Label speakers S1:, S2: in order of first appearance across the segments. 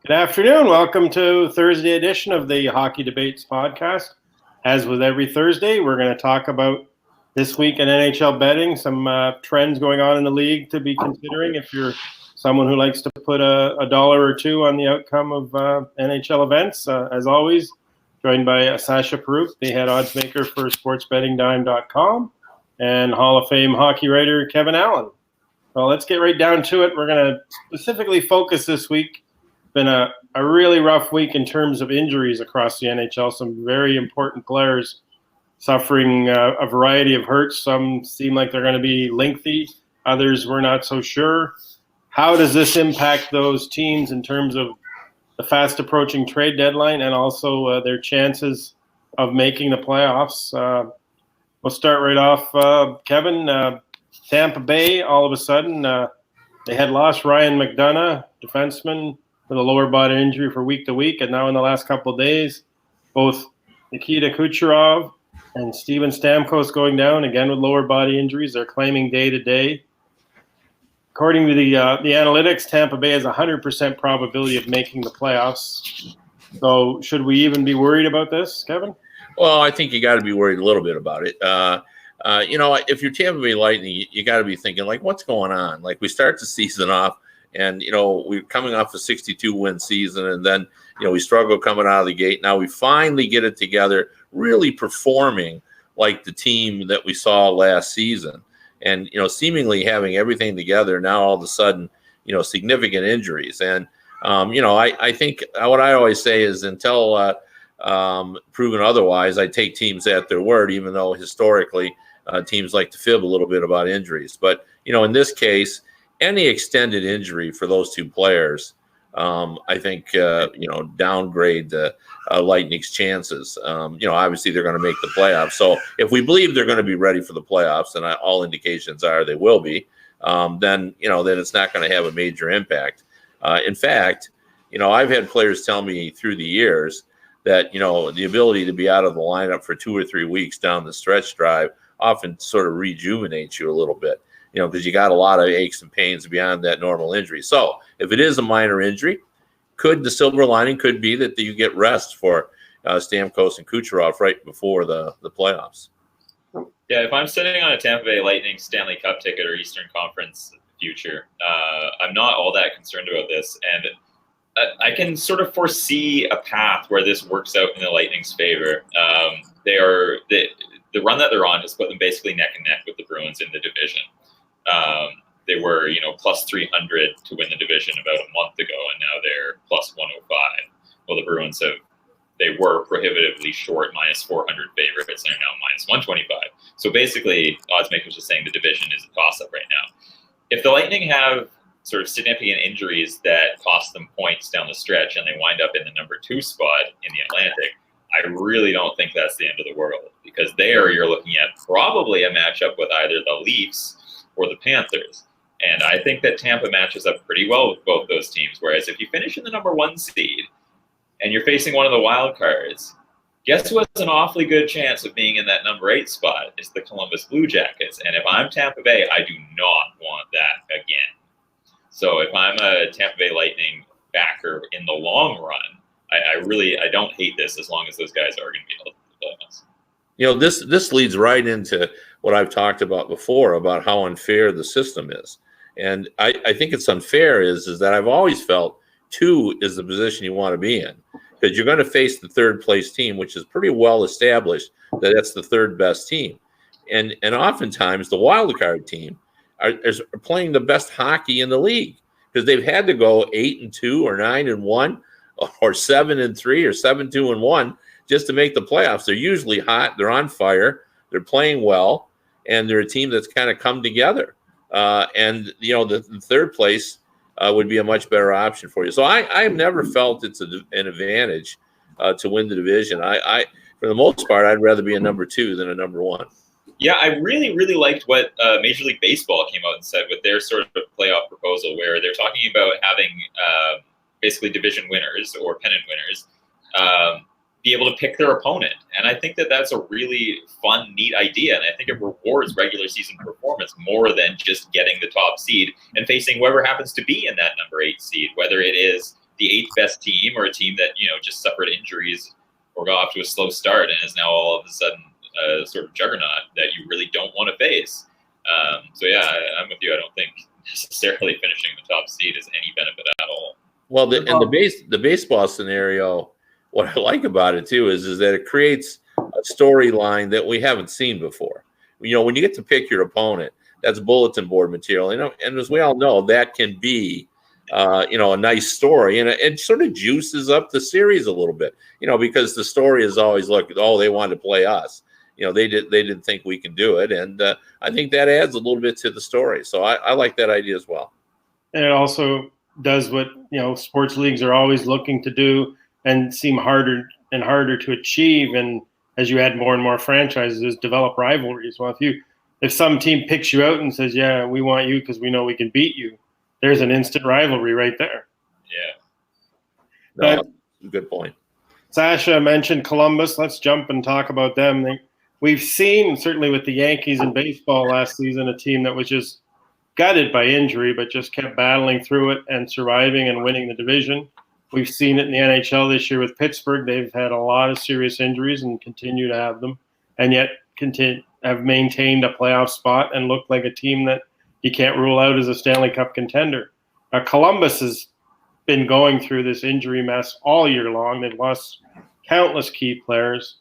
S1: Good afternoon. Welcome to Thursday edition of the Hockey Debates podcast. As with every Thursday, we're going to talk about this week in NHL betting, some trends going on in the league to be considering if you're someone who likes to put a dollar or two on the outcome of NHL events. As always, joined by Sascha Paruk, the head odds maker for sportsbettingdime.com, and Hall of Fame hockey writer Kevin Allen. Well, let's get right down to it. We're going to specifically focus this week. Been a really rough week in terms of injuries across the NHL. Some very important players suffering a variety of hurts. Some seem like they're going to be lengthy. Others we're not so sure. How does this impact those teams in terms of the fast approaching trade deadline and also their chances of making the playoffs? We'll start right off, Kevin. Tampa Bay, all of a sudden, they had lost Ryan McDonagh, defenseman, with a lower body injury for week to week. And now in the last couple of days, both Nikita Kucherov and Steven Stamkos going down, again with lower body injuries. They're claiming day to day. According to the analytics, Tampa Bay has a 100% probability of making the playoffs. So should we even be worried about this, Kevin?
S2: Well, I think you got to be worried a little bit about it. If you're Tampa Bay Lightning, you got to be thinking, like, what's going on? Like, we start the season off, and, we're coming off a 62-win season, and then, we struggle coming out of the gate. Now we finally get it together, really performing like the team that we saw last season. And, seemingly having everything together. Now all of a sudden, significant injuries. And, I think what I always say is until proven otherwise, I take teams at their word, even though historically teams like to fib a little bit about injuries. But, in this case, any extended injury for those two players, I think, downgrade the Lightning's chances. Obviously they're going to make the playoffs. So if we believe they're going to be ready for the playoffs, and all indications are they will be, then it's not going to have a major impact. In fact, I've had players tell me through the years that, the ability to be out of the lineup for 2 or 3 weeks down the stretch drive often sort of rejuvenates you a little bit, because you got a lot of aches and pains beyond that normal injury. So if it is a minor injury, the silver lining could be that you get rest for Stamkos and Kucherov right before the playoffs.
S3: Yeah, if I'm sitting on a Tampa Bay Lightning Stanley Cup ticket or Eastern Conference future, I'm not all that concerned about this. And I can sort of foresee a path where this works out in the Lightning's favor. The run that they're on has put them basically neck and neck with the Bruins in the division. They were, plus 300 to win the division about a month ago, and now they're plus 105. Well, the Bruins they were prohibitively short, minus 400 favorites, and are now minus 125. So basically, odds makers are saying the division is a toss-up right now. If the Lightning have sort of significant injuries that cost them points down the stretch, and they wind up in the number 2 spot in the Atlantic, I really don't think that's the end of the world, because there you're looking at probably a matchup with either the Leafs or the Panthers. And I think that Tampa matches up pretty well with both those teams. Whereas if you finish in the number 1 seed and you're facing one of the wild cards, guess who has an awfully good chance of being in that number 8 spot? It's the Columbus Blue Jackets. And if I'm Tampa Bay, I do not want that again. So if I'm a Tampa Bay Lightning backer in the long run, I don't hate this as long as those guys are going to be able to play us.
S2: This leads right into what I've talked about before about how unfair the system is. And I think it's unfair is that I've always felt 2 is the position you want to be in, because you're going to face the 3rd place team, which is pretty well established that that's the 3rd best team. And oftentimes the wild card team are playing the best hockey in the league, because they've had to go 8-2 or 9-1 or 7-3 or 7-2-1 just to make the playoffs. They're usually hot. They're on fire. They're playing well, and they're a team that's kind of come together. And the 3rd place would be a much better option for you. So I've never felt it's an advantage to win the division. I for the most part, I'd rather be a number 2 than a number 1.
S3: Yeah, I really, really liked what Major League Baseball came out and said with their sort of playoff proposal, where they're talking about having basically division winners or pennant winners be able to pick their opponent. And I think that that's a really fun, neat idea. And I think it rewards regular season performance more than just getting the top seed and facing whoever happens to be in that number 8 seed, whether it is the 8th best team or a team that, just suffered injuries or got off to a slow start and is now all of a sudden a sort of juggernaut that you really don't want to face. So yeah, I'm with you. I don't think necessarily finishing the top seed is any benefit at all.
S2: Well, in the baseball scenario, what I like about it too is that it creates a storyline that we haven't seen before. When you get to pick your opponent, that's bulletin board material. And as we all know, that can be a nice story, and it sort of juices up the series a little bit. Because the story is always, look, they wanted to play us. They didn't think we can do it, and I think that adds a little bit to the story. So I like that idea as well.
S1: And it also does what sports leagues are always looking to do and seem harder and harder to achieve. And as you add more and more franchises, is develop rivalries. Well, if some team picks you out and says, "Yeah, we want you because we know we can beat you," there's an instant rivalry right there.
S2: Yeah, good point.
S1: Sascha mentioned Columbus. Let's jump and talk about them. We've seen, certainly with the Yankees in baseball last season, a team that was just gutted by injury, but just kept battling through it and surviving and winning the division. We've seen it in the NHL this year with Pittsburgh. They've had a lot of serious injuries and continue to have them, and yet have maintained a playoff spot and look like a team that you can't rule out as a Stanley Cup contender. Columbus has been going through this injury mess all year long. They've lost countless key players.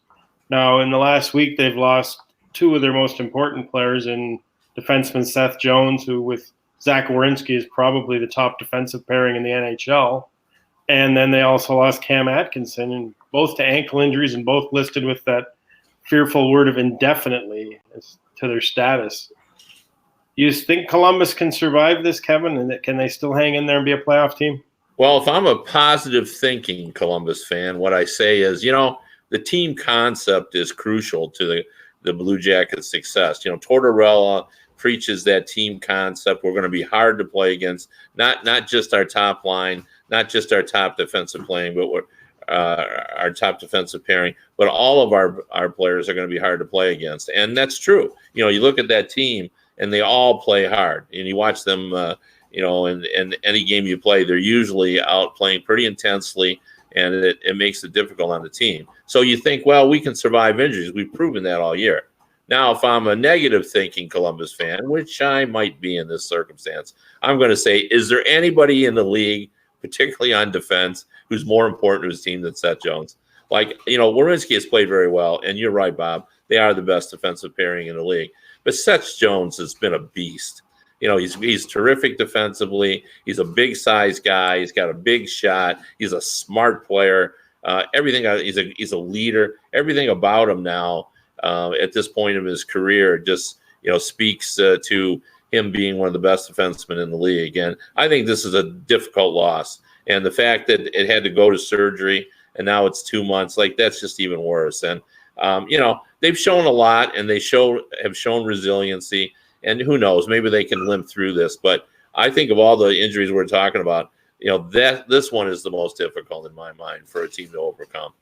S1: Now, in the last week, they've lost two of their most important players in defenseman Seth Jones, who with Zach Werenski is probably the top defensive pairing in the NHL. And then they also lost Cam Atkinson, and both to ankle injuries and both listed with that fearful word of indefinitely as to their status. You think Columbus can survive this, Kevin? And can they still hang in there and be a playoff team?
S2: Well, if I'm a positive thinking Columbus fan, what I say is, the team concept is crucial to the Blue Jackets' success. Tortorella preaches that team concept. We're going to be hard to play against, not just our top line, not just our top defensive playing, but our top defensive pairing, but all of our players are going to be hard to play against. And that's true. You look at that team and they all play hard, and you watch them, in any game you play, they're usually out playing pretty intensely, and it makes it difficult on the team. So you think, well, we can survive injuries. We've proven that all year. Now, if I'm a negative thinking Columbus fan, which I might be in this circumstance, I'm going to say, is there anybody in the league, particularly on defense, who's more important to his team than Seth Jones? Werenski has played very well, and you're right, Bob. They are the best defensive pairing in the league. But Seth Jones has been a beast. He's terrific defensively. He's a big size guy. He's got a big shot. He's a smart player. Everything. He's a leader. Everything about him now, at this point of his career, just speaks to him being one of the best defensemen in the league. And I think this is a difficult loss. And the fact that it had to go to surgery and now it's 2 months, that's just even worse. And they've shown a lot, and they have shown resiliency. And who knows, maybe they can limp through this. But I think of all the injuries we're talking about, this one is the most difficult in my mind for a team to overcome.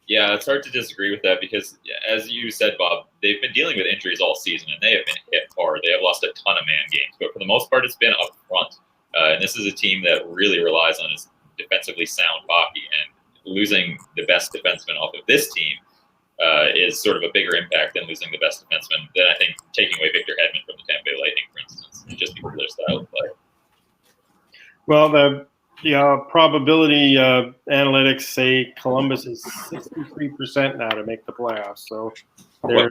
S3: Yeah, it's hard to disagree with that because, as you said, Bob, they've been dealing with injuries all season, and they have been hit hard. They have lost a ton of man games, but for the most part, it's been up front. And this is a team that really relies on its defensively sound hockey, and losing the best defenseman off of this team is sort of a bigger impact than losing the best defenseman than I think taking away Victor Hedman from the Tampa Bay Lightning, for instance, just because of their style of play. Well,
S1: the probability analytics say Columbus is 63% now to make the playoffs. So they're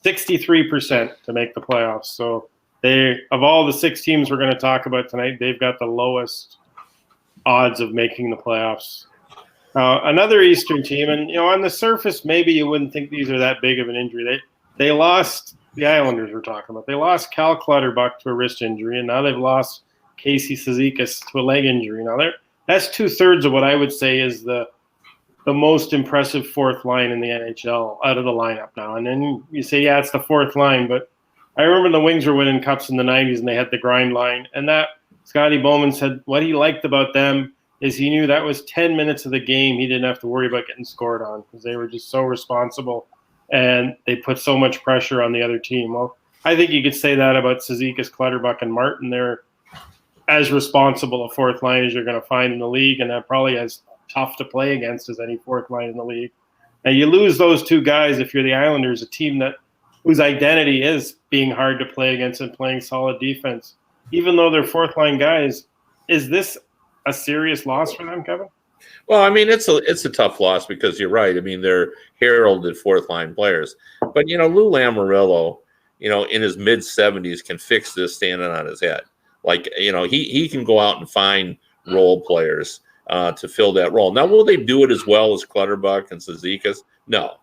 S1: 63% to make the playoffs. So of all the 6 teams we're going to talk about tonight, they've got the lowest odds of making the playoffs. Another Eastern team, and on the surface, maybe you wouldn't think these are that big of an injury. They lost the Islanders we're talking about. They lost Cal Clutterbuck to a wrist injury, and now they've lost Casey Cizikas to a leg injury. Now that's 2/3 of what I would say is the most impressive fourth line in the NHL out of the lineup now. And then you say, yeah, it's the fourth line, but I remember the Wings were winning cups in the 90s, and they had the grind line, and that Scotty Bowman said what he liked about them is he knew that was 10 minutes of the game he didn't have to worry about getting scored on because they were just so responsible and they put so much pressure on the other team. Well, I think you could say that about Cizikas, Clutterbuck, and Martin. They're as responsible a fourth line as you're going to find in the league, and that probably as tough to play against as any fourth line in the league. And you lose those two guys if you're the Islanders, a team whose identity is being hard to play against and playing solid defense. Even though they're fourth line guys, is this a serious loss for them, Kevin?
S2: Well, I mean, it's a tough loss because you're right. I mean, they're heralded fourth line players, but Lou Lamoriello, in his mid 70s can fix this standing on his head. Like, he can go out and find role players to fill that role. Now, will they do it as well as Clutterbuck and Cizikas? No,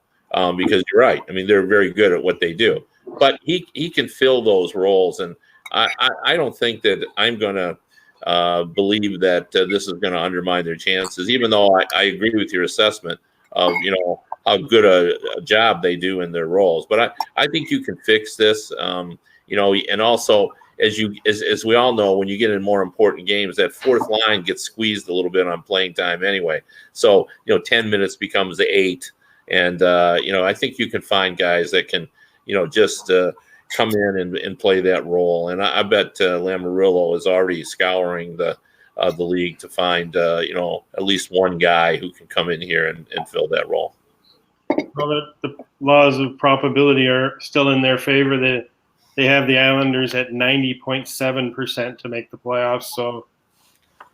S2: because you're right. I mean, they're very good at what they do, but he can fill those roles, and I don't think that I'm going to believe that this is going to undermine their chances, even though I agree with your assessment of, how good a job they do in their roles. But I think you can fix this, and also, as we all know, when you get in more important games, that fourth line gets squeezed a little bit on playing time anyway. So, 10 minutes becomes 8. And, I think you can find guys that can, just come in and play that role. And I bet Lamoriello is already scouring the league to find, at least one guy who can come in here and fill that role.
S1: Well, the laws of probability are still in their favor. They have the Islanders at 90.7% to make the playoffs. So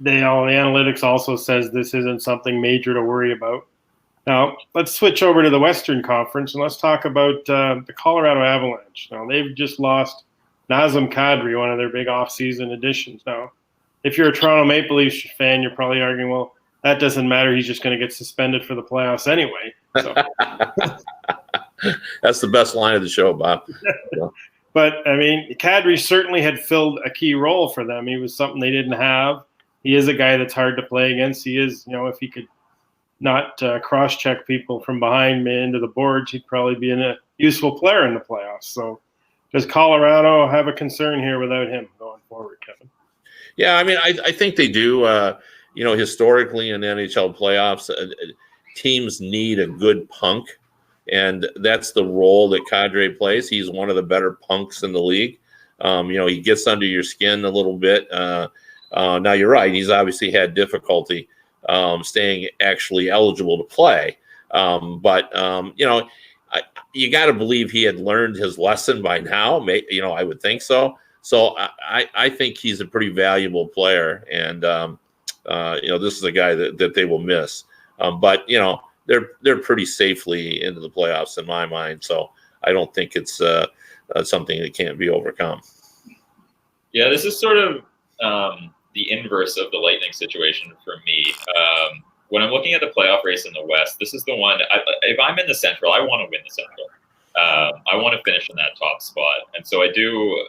S1: the analytics also says this isn't something major to worry about. Now, let's switch over to the Western Conference, and let's talk about the Colorado Avalanche. Now, they've just lost Nazem Kadri, one of their big offseason additions. Now, if you're a Toronto Maple Leafs fan, you're probably arguing, well, that doesn't matter. He's just going to get suspended for the playoffs anyway. So.
S2: That's the best line of the show, Bob.
S1: But, I mean, Kadri certainly had filled a key role for them. He was something they didn't have. He is a guy that's hard to play against. He is, if he could not cross-check people from behind me into the boards, he'd probably be a useful player in the playoffs. So does Colorado have a concern here without him going forward, Kevin?
S2: Yeah, I mean, I think they do. Historically in NHL playoffs, teams need a good punk, and that's the role that Kadri plays. He's one of the better punks in the league. He gets under your skin a little bit. Now, you're right. He's obviously had difficulty staying actually eligible to play. But you got to believe he had learned his lesson by now. I would think so. So I think he's a pretty valuable player. And, this is a guy that they will miss. But they're pretty safely into the playoffs in my mind. So I don't think it's something that can't be overcome.
S3: Yeah, this is sort of the inverse of the Lightning situation for me. When I'm looking at the playoff race in the West, this is the one. If I'm in the Central, I want to win the Central. I want to finish in that top spot, and so I do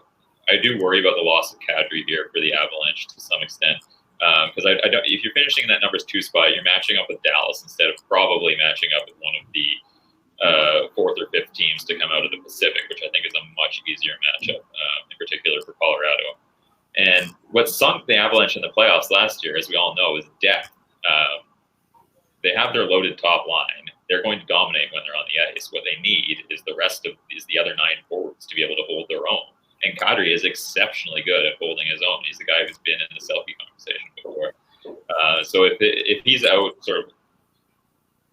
S3: worry about the loss of Kadri here for the Avalanche to some extent. Because I don't. If you're finishing in that numbers 2 spot, you're matching up with Dallas instead of probably matching up with one of the 4th or 5th teams to come out of the Pacific, which I think is a much easier matchup, in particular for Colorado. And what sunk the Avalanche in the playoffs last year, as we all know, is depth. They have their loaded top line. They're going to dominate when they're on the ice. What they need is the other 9 forwards to be able to hold their own. And Kadri is exceptionally good at holding his own. He's the guy who's been in the Selfie conversation before. So if he's out sort of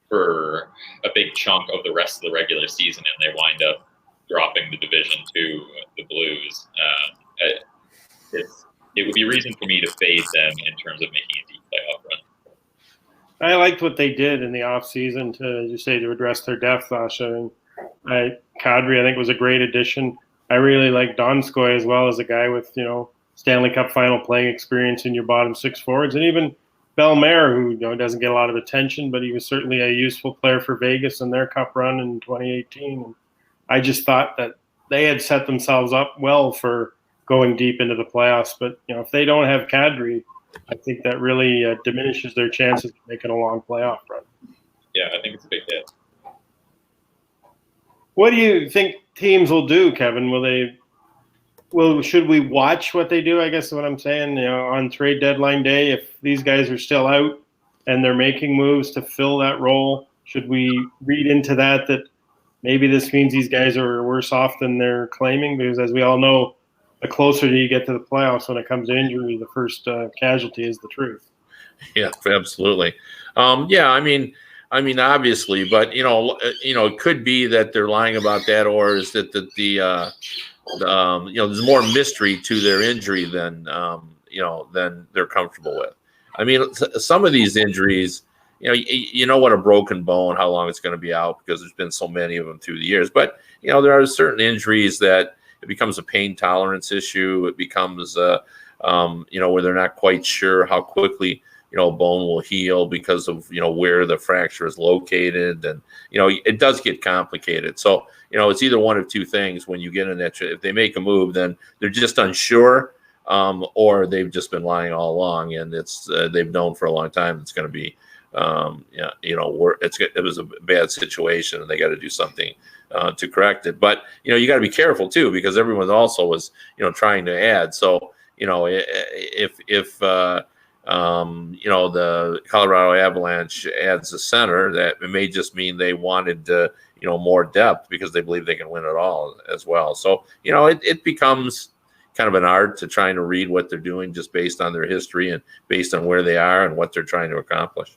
S3: for a big chunk of the rest of the regular season and they wind up dropping the division to the Blues, it would be reason for me to fade them in terms of making a deep playoff run.
S1: I liked what they did in the offseason to, as you say, to address their depth, Sascha. Kadri, I think, was a great addition. I really like Donskoy as well as a guy with, Stanley Cup final playing experience in your bottom 6 forwards. And even Bellemare, who doesn't get a lot of attention, but he was certainly a useful player for Vegas in their cup run in 2018. And I just thought that they had set themselves up well for going deep into the playoffs. But, if they don't have Kadri, I think that really diminishes their chances of making a long playoff run.
S3: Yeah, I think it's a big hit.
S1: What do you think teams will do, Kevin? Should we watch what they do? I guess is what I'm saying. On trade deadline day, if these guys are still out and they're making moves to fill that role, should we read into that maybe this means these guys are worse off than they're claiming? Because as we all know, the closer you get to the playoffs when it comes to injury, the first casualty is the truth.
S2: Yeah, absolutely. Yeah, I mean, obviously, but it could be that they're lying about that, or is that there's more mystery to their injury than than they're comfortable with. I mean, some of these injuries, you know what a broken bone, how long it's going to be out because there's been so many of them through the years. But there are certain injuries that it becomes a pain tolerance issue. It becomes where they're not quite sure how quickly a bone will heal because of where the fracture is located, and it does get complicated. So it's either one of two things when you get in that. If they make a move, then they're just unsure, or they've just been lying all along, and it's they've known for a long time it's going to be it was a bad situation and they got to do something to correct it. But you got to be careful too, because everyone also was trying to add. So if the Colorado Avalanche adds a center, that it may just mean they wanted more depth because they believe they can win it all as well. So it becomes kind of an art to trying to read what they're doing just based on their history and based on where they are and what they're trying to accomplish.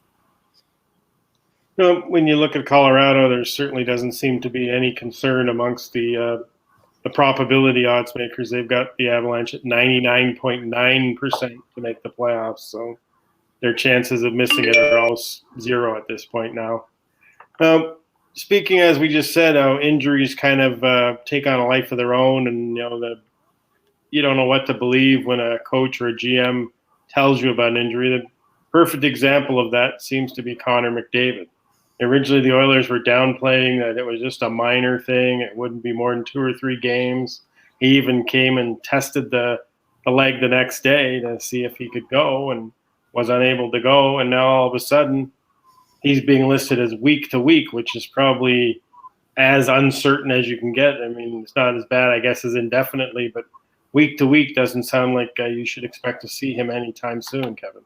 S1: When you look at Colorado, there certainly doesn't seem to be any concern amongst the probability odds makers. They've got the Avalanche at 99.9% to make the playoffs, so their chances of missing it are almost zero at this point now. Speaking, as we just said, how injuries kind of take on a life of their own, and you don't know what to believe when a coach or a GM tells you about an injury. The perfect example of that seems to be Connor McDavid. Originally, the Oilers were downplaying that it was just a minor thing. It wouldn't be more than 2 or 3 games. He even came and tested the leg the next day to see if he could go and was unable to go. And now all of a sudden, he's being listed as week to week, which is probably as uncertain as you can get. I mean, it's not as bad, I guess, as indefinitely, but week to week doesn't sound like you should expect to see him anytime soon, Kevin.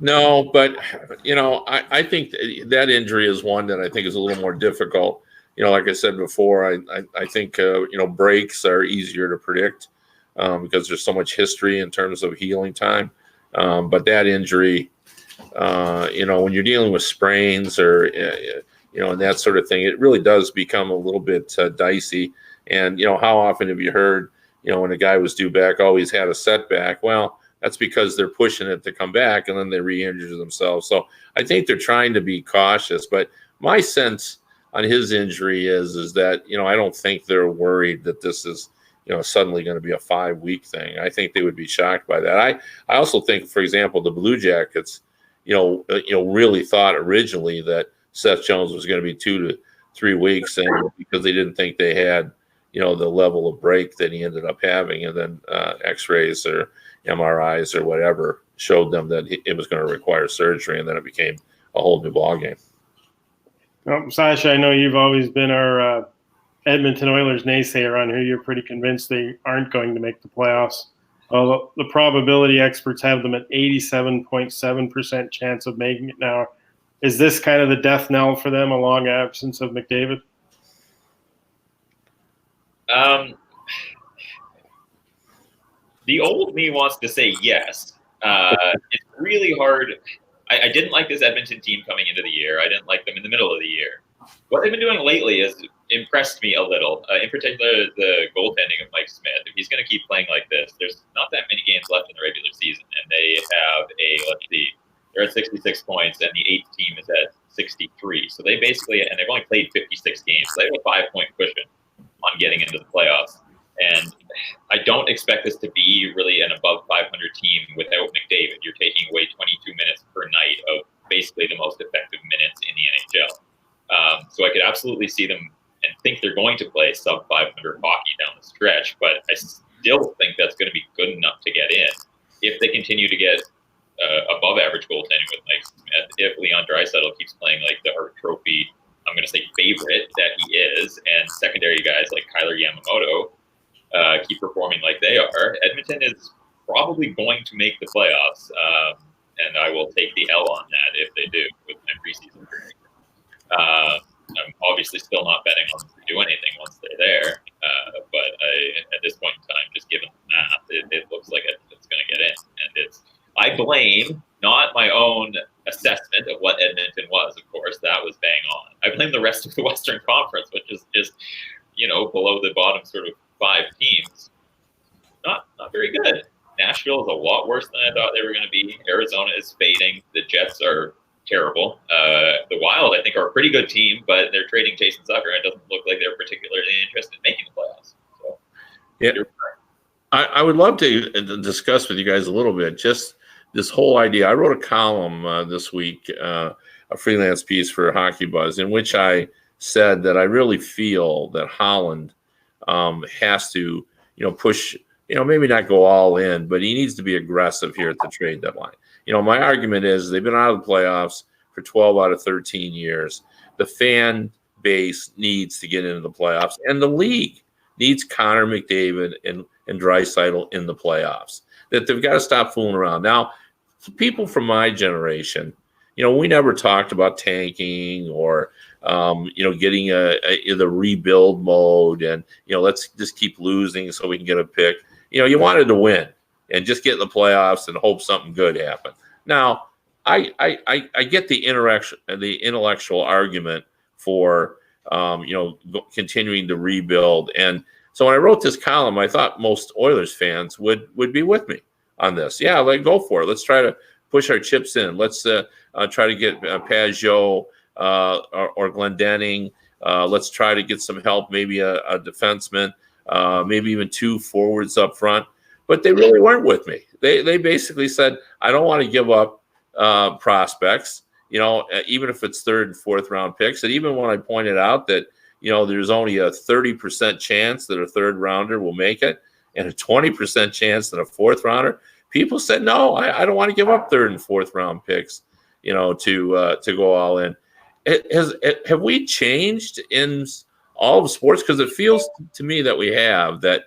S2: No, but I think that injury is one that I think is a little more difficult. Like I said before, I think breaks are easier to predict because there's so much history in terms of healing time. But that injury, when you're dealing with sprains or and that sort of thing, it really does become a little bit dicey. And how often have you heard when a guy was due back, always had a setback? Well, that's because they're pushing it to come back and then they re-injure themselves. So I think they're trying to be cautious. But my sense on his injury is that, I don't think they're worried that this is, suddenly going to be a 5-week thing. I think they would be shocked by that. I also think, for example, the Blue Jackets, really thought originally that Seth Jones was going to be 2 to 3 weeks, and because they didn't think they had, the level of break that he ended up having, and then X-rays or MRIs or whatever showed them that it was going to require surgery, and then it became a whole new ballgame.
S1: Well, Sascha, I know you've always been our Edmonton Oilers naysayer on who you're pretty convinced they aren't going to make the playoffs. Well, the probability experts have them at 87.7% chance of making it now. Is this kind of the death knell for them, a long absence of McDavid?
S3: The old me wants to say yes. It's really hard. I didn't like this Edmonton team coming into the year. I didn't like them in the middle of the year. What they've been doing lately has impressed me a little, in particular the goaltending of Mike Smith. If he's going to keep playing like this, there's not that many games left in the regular season, and they have they're at 66 points, and the 8th team is at 63. So they basically, and they've only played 56 games, so they have a 5-point cushion on getting into the playoffs. And I don't expect this to be really an above 500 team without McDavid. You're taking away 22 minutes per night of basically the most effective minutes in the NHL. So I could absolutely see them and think they're going to play sub 500 hockey down the stretch, but I still think that's going to be good enough to get in if they continue to get above average goaltending with Mike Smith. If Leon Draisaitl keeps playing like the Hart Trophy, I'm going to say favorite that he is, and secondary guys like Kyler Yamamoto keep performing like they are, Edmonton is probably going to make the playoffs, and I will take the L on that if they do with my preseason prediction. I'm obviously still not betting on them to do anything once they're there, but at this point in time, just given the math, it looks like it's going to get in. And I blame not my own assessment of what Edmonton was, of course, that was bang on. I blame the rest of the Western Conference, which is just, below the bottom sort of 5 teams. Not very good. Nashville is a lot worse than I thought they were going to be. Arizona is fading. The Jets are terrible. The Wild, I think, are a pretty good team, but they're trading Jason Zucker. It doesn't look like they're particularly interested in making the playoffs. So,
S2: yeah, I would love to discuss with you guys a little bit just this whole idea. I wrote a column this week, a freelance piece for Hockey Buzz, in which I said that I really feel that Holland has to, push, maybe not go all in, but he needs to be aggressive here at the trade deadline. My argument is they've been out of the playoffs for 12 out of 13 years. The fan base needs to get into the playoffs, and the league needs Connor McDavid and Draisaitl in the playoffs. That they've got to stop fooling around. Now, people from my generation, we never talked about tanking or, getting the rebuild mode and, let's just keep losing so we can get a pick. You wanted to win and just get in the playoffs and hope something good happened. Now, I get the intellectual argument for, continuing to rebuild. And so when I wrote this column, I thought most Oilers fans would be with me on this. Yeah, go for it. Let's try to push our chips in. Let's try to get Pajot or Glendening. Let's try to get some help, maybe a defenseman, maybe even 2 forwards up front. But they really weren't with me. They basically said, I don't want to give up prospects, even if it's 3rd and 4th round picks. And even when I pointed out that, there's only a 30% chance that a 3rd rounder will make it and a 20% chance that a 4th rounder, people said, no, I don't want to give up 3rd and 4th round picks, to go all in. Have we changed in all of sports? Because it feels to me that we have, that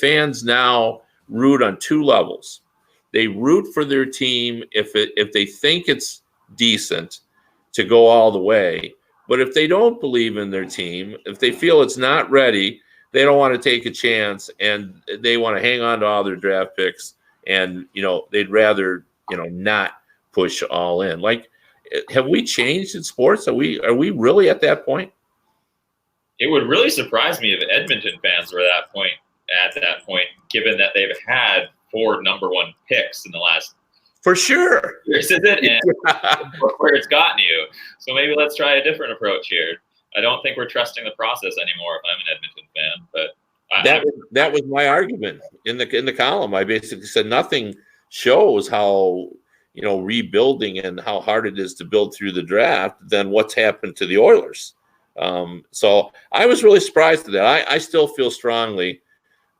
S2: fans now root on 2 levels. They root for their team if they think it's decent to go all the way. But if they don't believe in their team, if they feel it's not ready, they don't want to take a chance and they want to hang on to all their draft picks. And, they'd rather, not push all in. Like, have we changed in sports? Are we really at that point?
S3: It would really surprise me if Edmonton fans were at that point, given that they've had 4 number 1 picks in the last.
S2: For sure.
S3: Years, is it? And where it's gotten you. So maybe let's try a different approach here. I don't think we're trusting the process anymore if I'm an Edmonton fan, but
S2: that was my argument in the column. I basically said nothing shows how, rebuilding and how hard it is to build through the draft than what's happened to the Oilers. So I was really surprised at that. I still feel strongly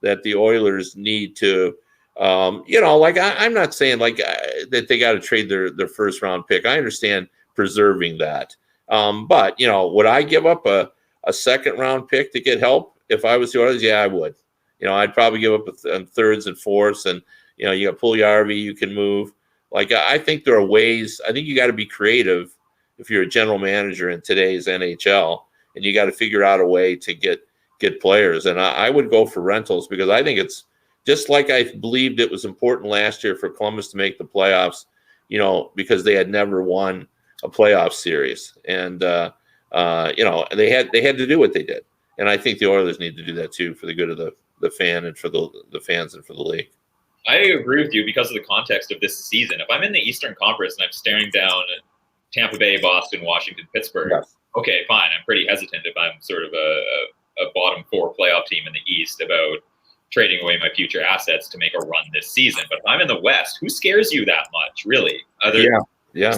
S2: that the Oilers need to, I'm not saying that they got to trade their 1st round pick. I understand preserving that. But, would I give up a 2nd round pick to get help if I was the Oilers? Yeah, I would. I'd probably give up 3rds and 4ths, and, you got Puljujarvi, you can move. I think there are ways. I think you got to be creative if you're a general manager in today's NHL, and you got to figure out a way to get players. And I would go for rentals because I think it's just like I believed it was important last year for Columbus to make the playoffs, because they had never won a playoff series. And, they had to do what they did. And I think the Oilers need to do that too for the good of the fan and for the fans and for the league.
S3: I agree with you because of the context of this season. If I'm in the Eastern Conference and I'm staring down Tampa Bay, Boston, Washington, Pittsburgh, yes. Okay, fine. I'm pretty hesitant if I'm sort of a bottom 4 playoff team in the East about trading away my future assets to make a run this season. But if I'm in the West, who scares you that much, really?
S2: Yeah.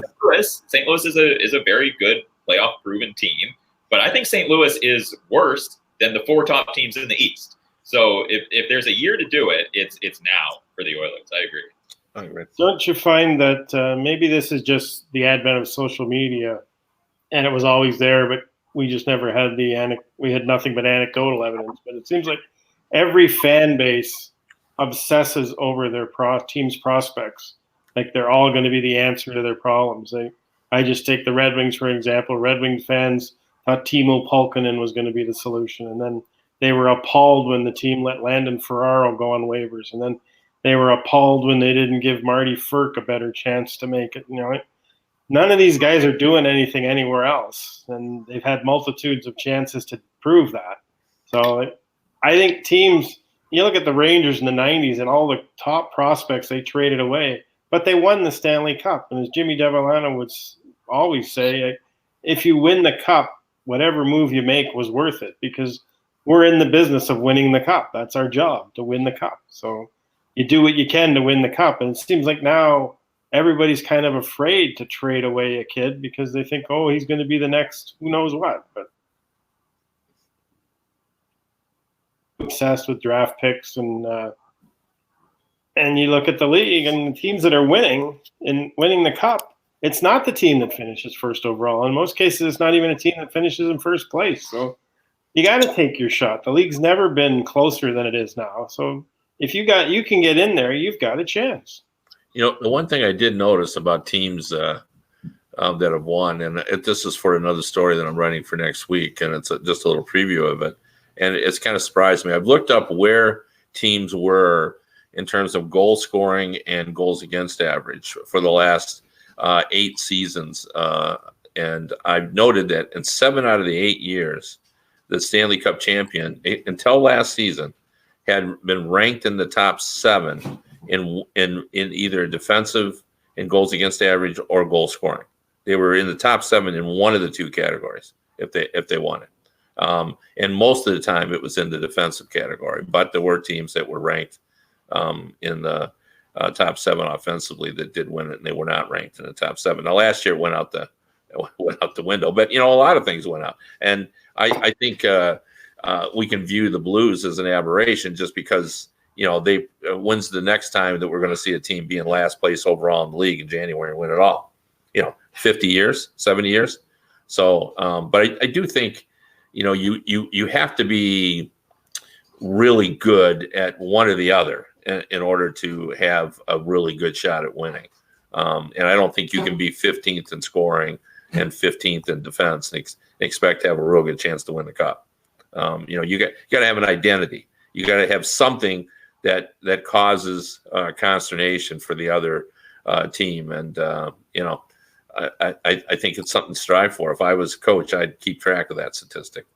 S3: St. Louis is a very good playoff proven team, but I think St. Louis is worse than the 4 top teams in the East. So if there's a year to do it, it's now for the Oilers. I agree.
S1: Don't you find that maybe this is just the advent of social media, and it was always there, but we just never had we had nothing but anecdotal evidence. But it seems like every fan base obsesses over their team's prospects. Like they're all going to be the answer to their problems. I just take the Red Wings, for example. Red Wings fans thought Timo Pulkkinen was going to be the solution. And then they were appalled when the team let Landon Ferraro go on waivers, and then they were appalled when they didn't give Marty Firk a better chance to make it. None of these guys are doing anything anywhere else, and they've had multitudes of chances to prove that. So I think teams, you look at the Rangers in the 90s and all the top prospects they traded away, but they won the Stanley Cup. And as Jimmy Devellano would always say, if you win the cup, whatever move you make was worth it, because we're in the business of winning the cup. That's our job, to win the cup. So you do what you can to win the cup. And it seems like now everybody's kind of afraid to trade away a kid because they think, oh, he's going to be the next who knows what. But obsessed with draft picks, and you look at the league and the teams that are winning the cup, it's not the team that finishes first overall. In most cases, it's not even a team that finishes in first place. So you got to take your shot. The league's never been closer than it is now. So if you can get in there, you've got a chance.
S2: The one thing I did notice about teams that have won, and this is for another story that I'm writing for next week, and it's just a little preview of it, and it's kind of surprised me. I've looked up where teams were in terms of goal scoring and goals against average for the last 8 seasons, and I've noted that in 7 out of the 8 years, the Stanley Cup champion, until last season, had been ranked in the top 7 in either defensive and goals against average or goal scoring. They were in the top 7 in one of the 2 categories if they won it. And most of the time it was in the defensive category, but there were teams that were ranked in the top 7 offensively that did win it, and they were not ranked in the top 7. Now last year it went out the window, but a lot of things went out, and I think we can view the Blues as an aberration just because when's the next time that we're going to see a team be in last place overall in the league in January and win it all? 50 years, 70 years. So, but I do think, you have to be really good at one or the other in order to have a really good shot at winning. And I don't think you can be 15th in scoring and 15th in defense and expect to have a real good chance to win the cup. You got to have an identity. You got to have something that causes consternation for the other team, and I think it's something to strive for. If I was a coach, I'd keep track of that statistic.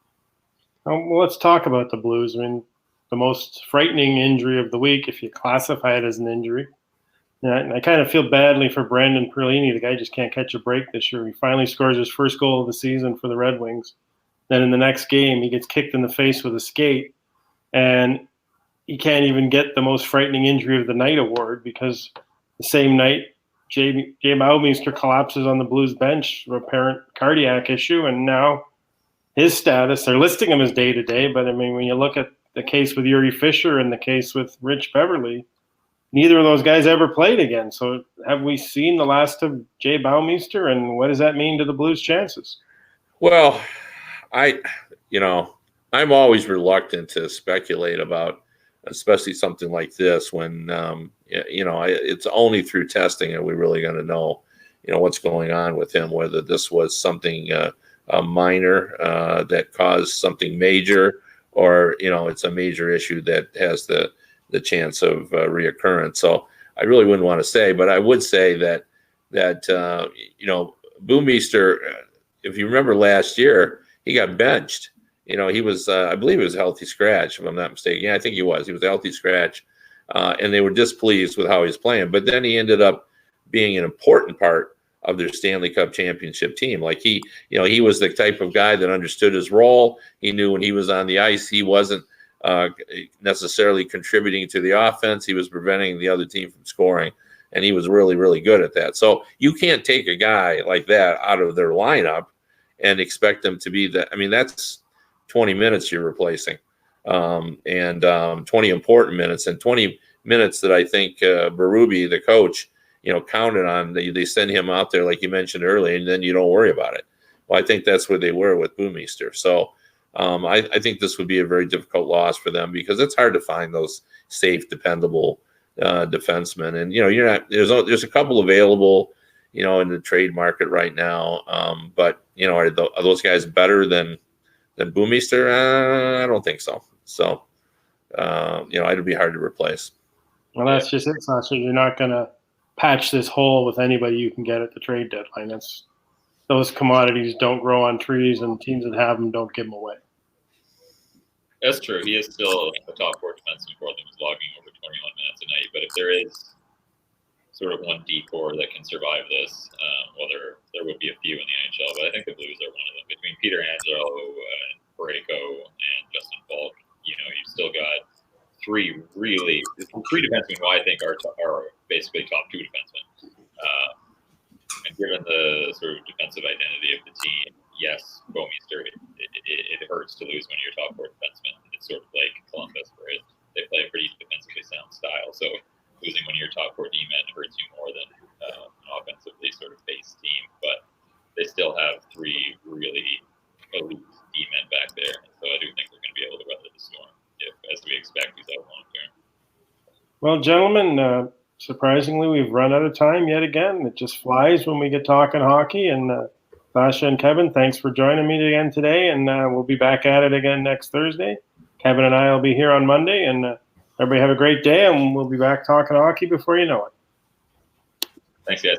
S1: Well, let's talk about the Blues. I mean, the most frightening injury of the week, if you classify it as an injury. And I kind of feel badly for Brandon Perlini. The guy just can't catch a break this year. He finally scores his first goal of the season for the Red Wings. Then in the next game, he gets kicked in the face with a skate, and he can't even get the most frightening injury of the night award because the same night, Jay Baumister collapses on the Blues bench for apparent cardiac issue, and now his status, they're listing him as day-to-day, but I mean, when you look at the case with Yuri Fisher and the case with Rich Beverly, neither of those guys ever played again. So have we seen the last of Jay Baumister, and what does that mean to the Blues' chances?
S2: Well, I'm always reluctant to speculate about, especially something like this, when it's only through testing are we really going to know, what's going on with him, whether this was something minor that caused something major, or it's a major issue that has the chance of reoccurrence. So I really wouldn't want to say, but I would say that Bouwmeester, if you remember last year, he got benched. He was, I believe it was a healthy scratch, if I'm not mistaken. Yeah, I think he was. He was a healthy scratch. And they were displeased with how he was playing. But then he ended up being an important part of their Stanley Cup championship team. Like he was the type of guy that understood his role. He knew when he was on the ice, he wasn't necessarily contributing to the offense. He was preventing the other team from scoring. And he was really, really good at that. So you can't take a guy like that out of their lineup and expect them to be that. I mean, that's 20 minutes you're replacing, and 20 important minutes, and 20 minutes that I think Berube, the coach, counted on. They send him out there, like you mentioned earlier, and then you don't worry about it. Well, I think that's where they were with Bouwmeester. So I think this would be a very difficult loss for them because it's hard to find those safe, dependable defensemen. And you're not. There's a couple available, in the trade market right now. But are those guys better than Bouwmeester? I don't think so. So, it'd be hard to replace.
S1: Well, that's just it, Sasha. You're not going to patch this hole with anybody you can get at the trade deadline. Those commodities don't grow on trees, and teams that have them don't give them away.
S3: That's true. He is still a top 4 defenseman for them, who's logging over 21 minutes a night. But if there is sort of one decor that can survive this, there would be a few in the NHL, but I think the Blues are one of them. Between Peter Angelo and Paruk and Justin Falk, you've still got three defensemen who I think are basically top 2 defensemen. And given the sort of defensive identity of the team, yes, Bouwmeester, it hurts to lose when you're top 4 defenseman. It's sort of like Columbus, where they play a pretty defensively sound style. So losing when you're top 4 D-men hurts you more than an offensively sort of base team. But they still have 3 really elite D-men back there. So I do think they're going to be able to weather the storm, as we expect, he's out long term. Well,
S1: gentlemen, surprisingly, we've run out of time yet again. It just flies when we get talking hockey. And Sasha and Kevin, thanks for joining me again today. And we'll be back at it again next Thursday. Kevin and I will be here on Monday. And everybody have a great day. And we'll be back talking hockey before you know it.
S3: Thanks, guys.